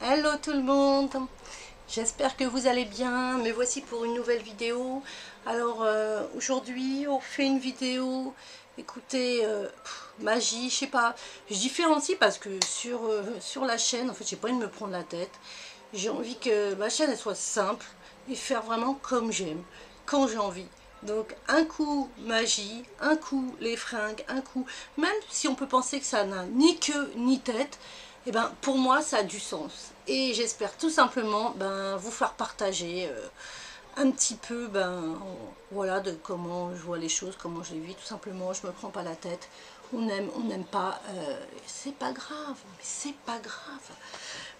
Hello tout le monde, j'espère que vous allez bien, me voici pour une nouvelle vidéo. Alors aujourd'hui on fait une vidéo, écoutez, magie, je sais pas, je différencie parce que sur la chaîne, en fait j'ai pas envie de me prendre la tête, j'ai envie que ma chaîne elle soit simple et faire vraiment comme j'aime, quand j'ai envie. Donc un coup magie, un coup les fringues, un coup, même si on peut penser que ça n'a ni queue ni tête, et ben pour moi ça a du sens. Et j'espère tout simplement vous faire partager un petit peu voilà de comment je vois les choses, comment je les vis, tout simplement. Je me prends pas la tête. On aime, on n'aime pas, c'est pas grave, mais c'est pas grave.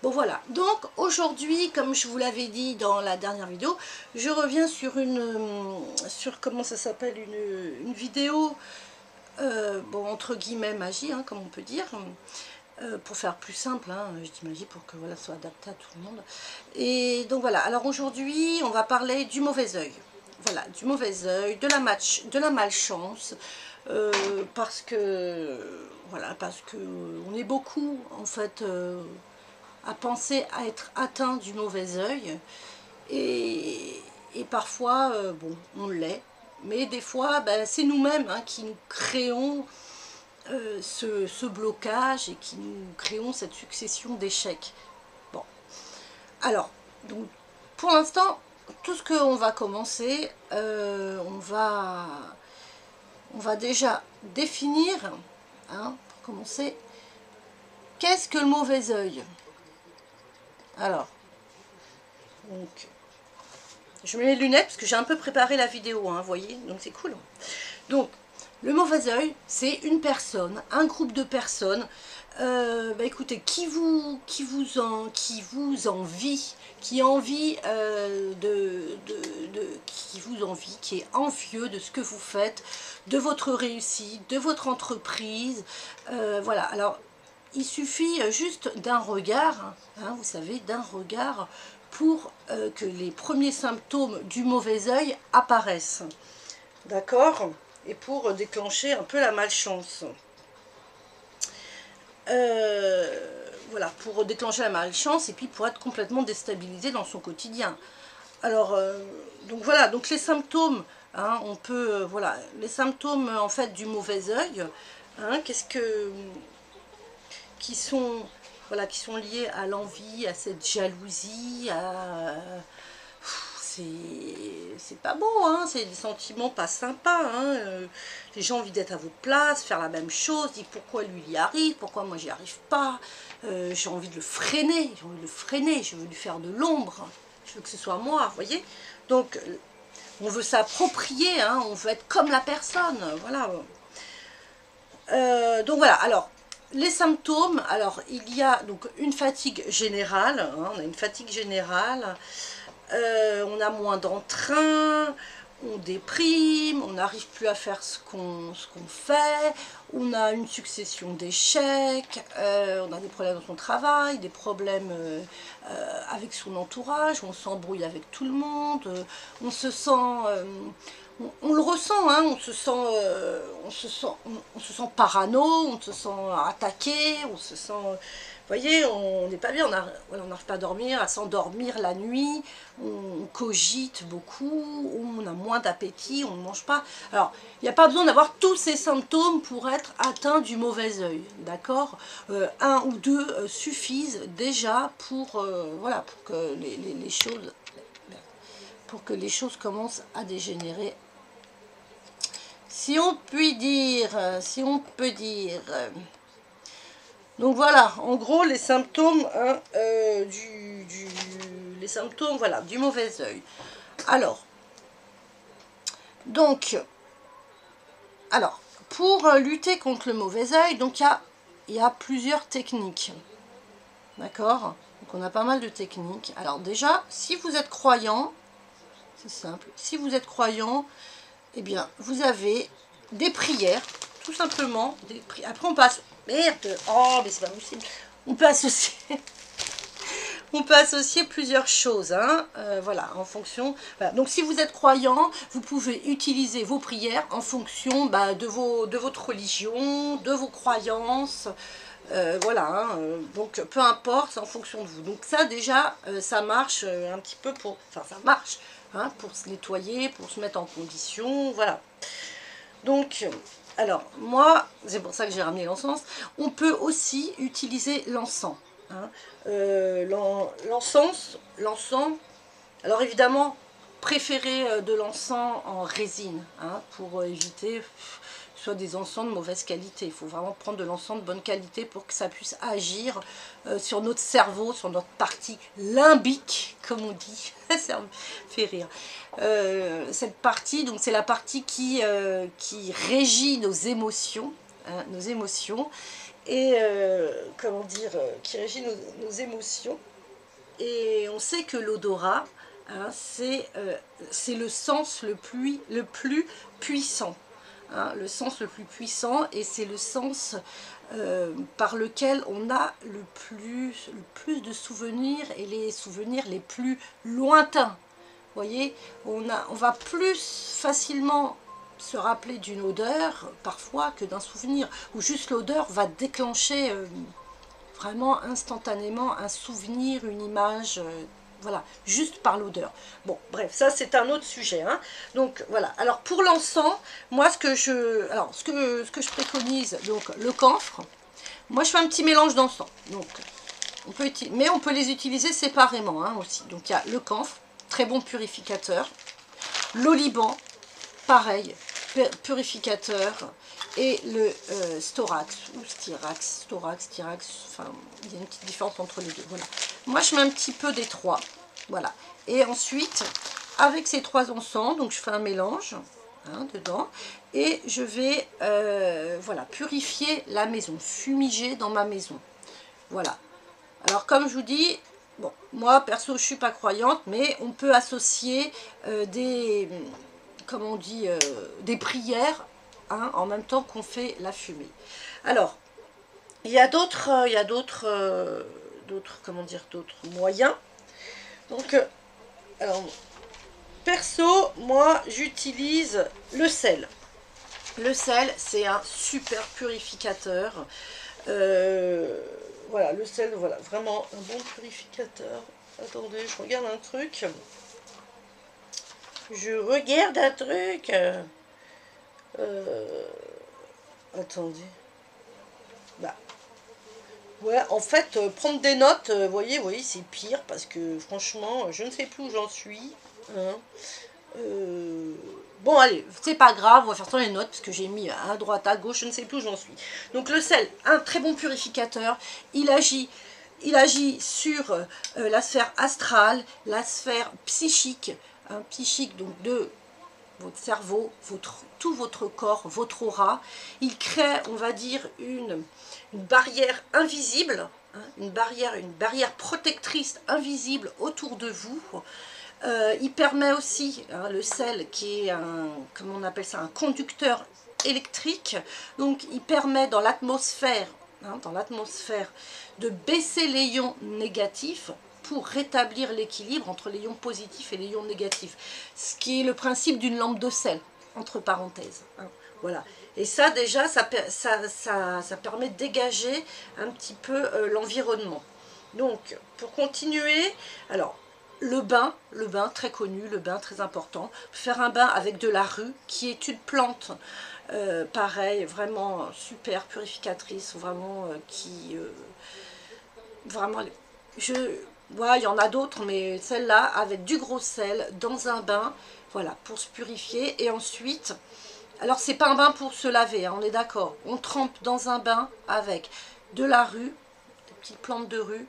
Bon voilà, donc aujourd'hui, comme je vous l'avais dit dans la dernière vidéo, je reviens sur sur comment ça s'appelle, une vidéo, bon entre guillemets magie, hein, comme on peut dire, pour faire plus simple, hein, je dis magie pour que voilà, ça soit adapté à tout le monde. Et donc voilà, alors aujourd'hui, on va parler du mauvais œil. Voilà, du mauvais œil, de la malchance, parce que voilà, parce que on est beaucoup en fait à penser à être atteint du mauvais œil, et parfois bon, on l'est, mais des fois c'est nous-mêmes hein, qui nous créons ce blocage et qui nous créons cette succession d'échecs. Bon, alors, donc, pour l'instant, tout ce qu'on va commencer, on va déjà définir, hein, pour commencer, qu'est-ce que le mauvais œil? Alors, donc, je mets mes lunettes parce que j'ai un peu préparé la vidéo, hein, vous voyez, donc c'est cool. Donc, le mauvais œil, c'est une personne, un groupe de personnes, écoutez, qui vous envie, qui envie qui vous envie, qui est envieux de ce que vous faites, de votre réussite, de votre entreprise, voilà. Alors, il suffit juste d'un regard, hein, vous savez, d'un regard pour que les premiers symptômes du mauvais œil apparaissent. D'accord? Et pour déclencher un peu la malchance. Voilà, pour déclencher la malchance et puis pour être complètement déstabilisé dans son quotidien. Alors, donc voilà, donc les symptômes, hein, on peut, voilà, les symptômes en fait du mauvais œil, hein, voilà, qui sont liés à l'envie, à cette jalousie, à c'est pas beau, hein, c'est des sentiments pas sympas, hein, les gens ont envie d'être à votre place, faire la même chose, dire pourquoi lui il y arrive, pourquoi moi j'y arrive pas, j'ai envie de le freiner, je veux lui faire de l'ombre, je veux que ce soit moi, vous voyez, donc on veut s'approprier, hein, on veut être comme la personne, voilà. Donc voilà, alors les symptômes, alors il y a donc une fatigue générale, hein, on a une fatigue générale, on a moins d'entrain, on déprime, on n'arrive plus à faire ce qu'on fait, on a une succession d'échecs, on a des problèmes dans son travail, des problèmes avec son entourage, on s'embrouille avec tout le monde, on se sent... on le ressent, hein, on se sent parano, on se sent attaqué, on se sent... Vous voyez, on n'est pas bien, on n'arrive pas à dormir, à s'endormir la nuit, on cogite beaucoup, on a moins d'appétit, on ne mange pas. Alors, il n'y a pas besoin d'avoir tous ces symptômes pour être atteint du mauvais œil, d'accord? Un ou deux suffisent déjà pour, voilà, pour que les choses commencent à dégénérer. Si on peut dire, donc voilà, en gros les symptômes, hein, les symptômes, voilà, du mauvais œil. Alors, donc, pour lutter contre le mauvais œil, donc il y a plusieurs techniques, d'accord? Donc on a pas mal de techniques. Alors déjà, si vous êtes croyant, c'est simple, si vous êtes croyant, eh bien, vous avez des prières, tout simplement. Après, on passe... Merde, oh, mais c'est pas possible. On peut associer plusieurs choses, hein, voilà, en fonction... Voilà. Donc, si vous êtes croyant, vous pouvez utiliser vos prières en fonction de votre religion, de vos croyances, Voilà, hein, donc peu importe, c'est en fonction de vous. Donc ça déjà, ça marche un petit peu pour... Enfin, ça marche, hein, pour se nettoyer, pour se mettre en condition, voilà. Donc, alors, moi, c'est pour ça que j'ai ramené l'encens. On peut aussi utiliser l'encens. Hein. L'encens, alors évidemment, préférez de l'encens en résine, hein, pour éviter soit des encens de mauvaise qualité. Il faut vraiment prendre de l'encens de bonne qualité pour que ça puisse agir sur notre cerveau, sur notre partie limbique, comme on dit. Ça me fait rire. Cette partie, donc c'est la partie qui régit nos émotions, hein, nos émotions, et comment dire, qui régit nos émotions. Et on sait que l'odorat, hein, c'est le sens le plus puissant. Hein, le sens le plus puissant, et c'est le sens par lequel on a le plus de souvenirs, et les souvenirs les plus lointains. Vous voyez, on va plus facilement se rappeler d'une odeur parfois que d'un souvenir, ou juste l'odeur va déclencher vraiment instantanément un souvenir, une image, voilà, juste par l'odeur. Bon, bref, ça c'est un autre sujet, hein. Donc voilà, alors pour l'encens, moi ce que je préconise, donc le camphre, moi je fais un petit mélange d'encens, donc mais on peut les utiliser séparément, hein, aussi. Donc il y a le camphre, très bon purificateur, l'oliban, pareil, purificateur, et le storax, ou styrax, enfin, il y a une petite différence entre les deux, voilà. Moi, je mets un petit peu des trois, voilà. Et ensuite, avec ces trois encens, donc je fais un mélange, hein, dedans, et je vais, voilà, purifier la maison, fumiger dans ma maison, voilà. Alors, comme je vous dis, bon, moi, perso, je ne suis pas croyante, mais on peut associer comme on dit, des prières, hein, en même temps qu'on fait la fumée. Alors, il y a d'autres comment dire, d'autres moyens. Donc, alors, perso, moi, j'utilise le sel. Le sel, c'est un super purificateur. Voilà, le sel, voilà, vraiment un bon purificateur. Attendez, je regarde un truc. Attendez. Bah. Ouais, en fait, prendre des notes, voyez, c'est pire, parce que franchement, je ne sais plus où j'en suis. Hein. Bon, allez, c'est pas grave, on va faire sans les notes, parce que j'ai mis à droite, à gauche, je ne sais plus où j'en suis. Donc le sel, un très bon purificateur, il agit sur la sphère astrale, la sphère psychique, hein, psychique, donc de votre cerveau, tout votre corps, votre aura. Il crée, on va dire, une barrière invisible, hein, une barrière protectrice invisible autour de vous. Il permet aussi, hein, le sel, qui est un, comment on appelle ça, un conducteur électrique. Donc il permet dans l'atmosphère, hein, de baisser les ions négatifs pour rétablir l'équilibre entre les ions positifs et les ions négatifs. Ce qui est le principe d'une lampe de sel, entre parenthèses. Hein, voilà. Et ça, déjà, ça permet de dégager un petit peu l'environnement. Donc, pour continuer, alors, le bain, très connu, le bain très important. Faire un bain avec de la rue, qui est une plante, pareil, vraiment super purificatrice, vraiment, vraiment, ouais, il y en a d'autres, mais celle-là, avec du gros sel, dans un bain, voilà, pour se purifier. Et ensuite, alors c'est pas un bain pour se laver, hein, on est d'accord. On trempe dans un bain avec de la rue, des petites plantes de rue,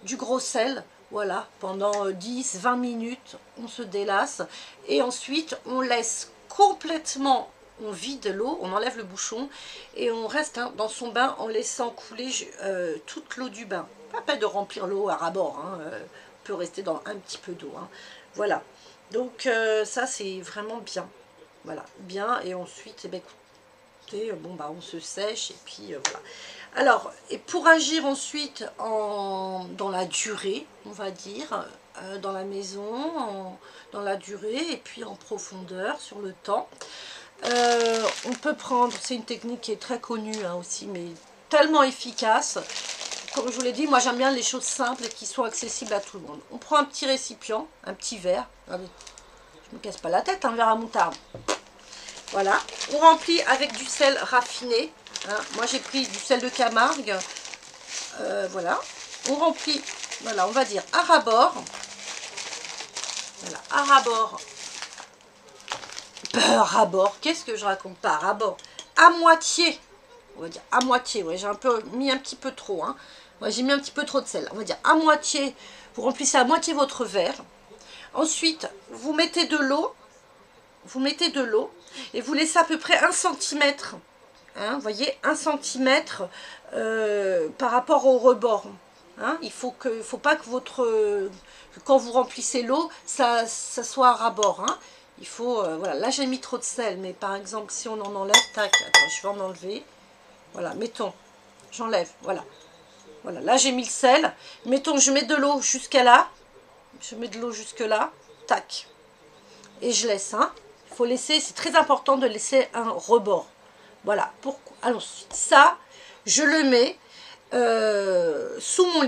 du gros sel, voilà, pendant 10-20 minutes, on se délasse. Et ensuite, on laisse complètement, on vide l'eau, on enlève le bouchon, et on reste, hein, dans son bain en laissant couler toute l'eau du bain. Pas peine de remplir l'eau à ras-bord, hein, on peut rester dans un petit peu d'eau. Hein. Voilà, donc ça c'est vraiment bien. Voilà, bien, et ensuite, eh bien, écoutez, bon, bah, on se sèche, et puis voilà. Alors, et pour agir ensuite dans la durée, on va dire, dans la maison, dans la durée, et puis en profondeur, sur le temps, on peut prendre, c'est une technique qui est très connue, hein, aussi, mais tellement efficace. Comme je vous l'ai dit, moi j'aime bien les choses simples et qui sont accessibles à tout le monde. On prend un petit récipient, un petit verre. Regardez, je me casse pas la tête, un verre à moutarde. Voilà, on remplit avec du sel raffiné. Hein. Moi j'ai pris du sel de Camargue. Voilà, on remplit, voilà, on va dire à ras-bord. Voilà, à ras-bord. Ras-bord, qu'est-ce que je raconte pas? À ras-bord. À moitié, on va dire à moitié. Ouais, j'ai mis un petit peu trop. Hein. Moi j'ai mis un petit peu trop de sel. On va dire à moitié. Vous remplissez à moitié votre verre. Ensuite, vous mettez de l'eau. Vous mettez de l'eau et vous laissez à peu près 1 cm. Hein, vous voyez, 1 cm par rapport au rebord. Hein, faut pas que quand vous remplissez l'eau, ça soit à ras-bord. Hein. Il faut, voilà, là j'ai mis trop de sel, mais par exemple, si on en enlève, tac, attends, je vais en enlever. Voilà, mettons, j'enlève, voilà. Voilà, là j'ai mis le sel. Mettons, je mets de l'eau jusqu'à là. Je mets de l'eau jusque là, tac. Et je laisse, hein. Il faut laisser, c'est très important de laisser un rebord. Voilà, pourquoi. Alors, ça, je le mets sous mon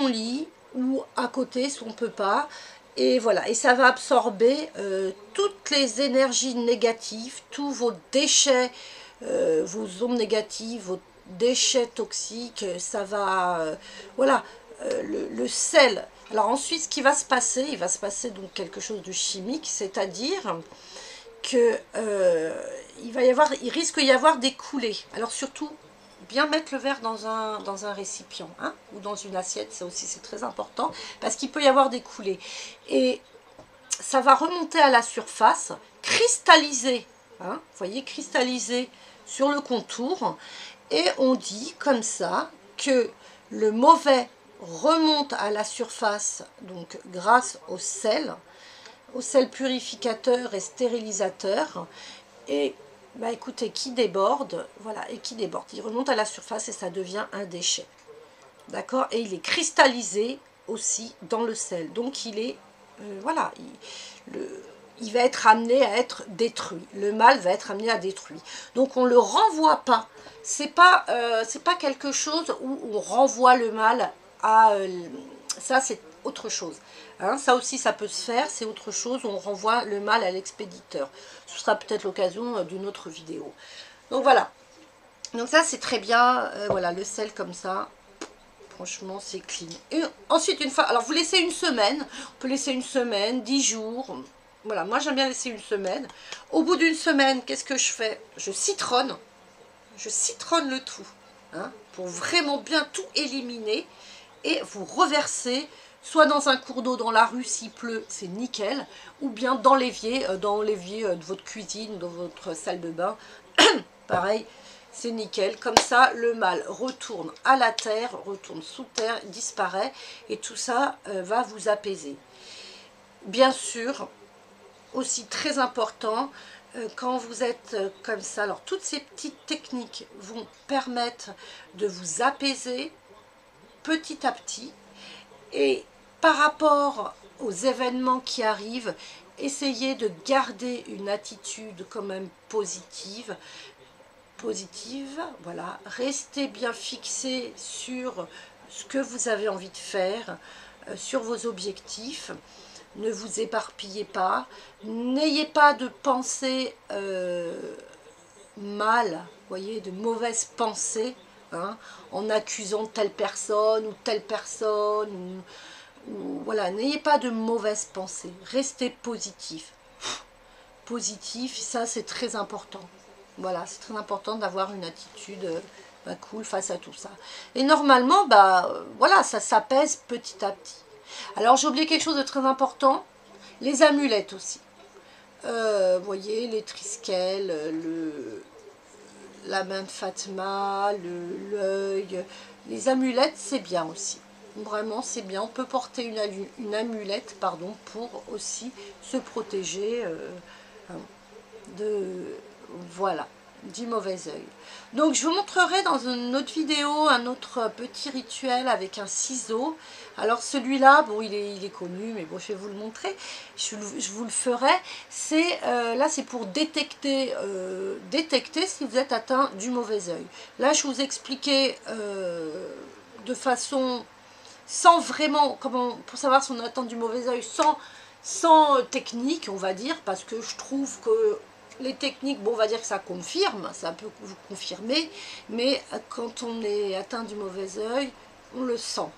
lit ou à côté si on ne peut pas. Et voilà, et ça va absorber toutes les énergies négatives, tous vos déchets, vos ondes négatives, vos déchets toxiques. Ça va, voilà, le sel. Alors ensuite, ce qui va se passer, il va se passer donc quelque chose de chimique, c'est-à-dire que il risque d'y avoir des coulées. Alors surtout, bien mettre le verre dans un récipient, hein, ou dans une assiette, ça aussi c'est très important, parce qu'il peut y avoir des coulées. Et ça va remonter à la surface, cristalliser, hein, vous voyez, cristalliser sur le contour, et on dit comme ça que le mauvais remonte à la surface, donc grâce au sel purificateur et stérilisateur, et bah écoutez, qui déborde, voilà, et qui déborde, il remonte à la surface et ça devient un déchet, d'accord, et il est cristallisé aussi dans le sel, donc il est, voilà, il va être amené à être détruit, le mal va être amené à détruire, donc on ne le renvoie pas, c'est pas quelque chose où on renvoie le mal à, ça c'est autre chose. Hein, ça aussi, ça peut se faire, c'est autre chose, on renvoie le mal à l'expéditeur. Ce sera peut-être l'occasion d'une autre vidéo. Donc voilà, donc ça c'est très bien, voilà, le sel comme ça, franchement c'est clean. Et ensuite, une fois, alors vous laissez une semaine, on peut laisser une semaine, 10 jours, voilà, moi j'aime bien laisser une semaine. Au bout d'une semaine, qu'est-ce que je fais? Je citronne le tout, hein, pour vraiment bien tout éliminer, et vous reversez soit dans un cours d'eau dans la rue s'il pleut, c'est nickel, ou bien dans l'évier de votre cuisine, dans votre salle de bain, pareil, c'est nickel. Comme ça, le mal retourne à la terre, retourne sous terre, disparaît, et tout ça va vous apaiser. Bien sûr, aussi très important, quand vous êtes comme ça, alors toutes ces petites techniques vont permettre de vous apaiser petit à petit, et par rapport aux événements qui arrivent, essayez de garder une attitude quand même positive, voilà, restez bien fixé sur ce que vous avez envie de faire, sur vos objectifs, ne vous éparpillez pas, n'ayez pas de pensées mal, voyez, de mauvaises pensées, hein, en accusant telle personne ou telle personne, ou voilà, n'ayez pas de mauvaises pensées, restez positif. Positif, ça c'est très important. Voilà, c'est très important d'avoir une attitude cool face à tout ça. Et normalement, voilà, ça s'apaise petit à petit. Alors j'ai oublié quelque chose de très important, les amulettes aussi. Vous voyez, les triskel, la main de Fatma, l'œil, les amulettes, c'est bien aussi. Vraiment, c'est bien. On peut porter une amulette, pardon, pour aussi se protéger de... Voilà. du mauvais œil. Donc je vous montrerai dans une autre vidéo un autre petit rituel avec un ciseau. Alors celui-là, bon il est connu, mais bon je vais vous le montrer, je vous le ferai. Là c'est pour détecter si vous êtes atteint du mauvais œil. Là je vous expliquais de façon, sans vraiment, pour savoir si on est atteint du mauvais œil, sans technique on va dire, parce que je trouve que les techniques, bon, on va dire que ça confirme, ça peut vous confirmer, mais quand on est atteint du mauvais œil, on le sent.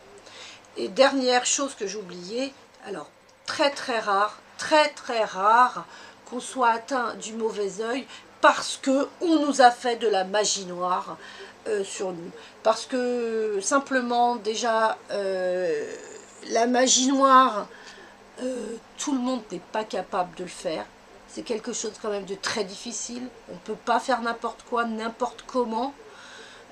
Et dernière chose que j'oubliais, alors très rare qu'on soit atteint du mauvais œil parce que on nous a fait de la magie noire sur nous. Parce que simplement déjà la magie noire, tout le monde n'est pas capable de le faire. C'est quelque chose quand même de très difficile. On ne peut pas faire n'importe quoi, n'importe comment.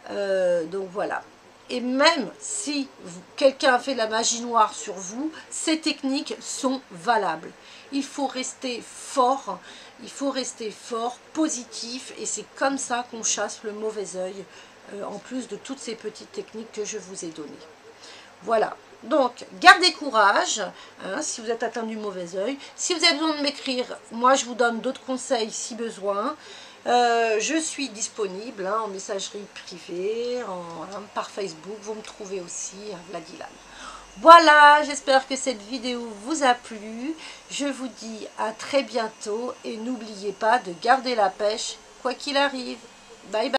Donc voilà. Et même si quelqu'un a fait de la magie noire sur vous, ces techniques sont valables. Il faut rester fort, positif, et c'est comme ça qu'on chasse le mauvais œil, en plus de toutes ces petites techniques que je vous ai données. Voilà. Donc, gardez courage, hein, si vous êtes atteint du mauvais œil. Si vous avez besoin de m'écrire, moi je vous donne d'autres conseils si besoin. Je suis disponible hein, en messagerie privée, par Facebook, vous me trouvez aussi, Vladilal. Voilà, j'espère que cette vidéo vous a plu. Je vous dis à très bientôt et n'oubliez pas de garder la pêche, quoi qu'il arrive. Bye bye.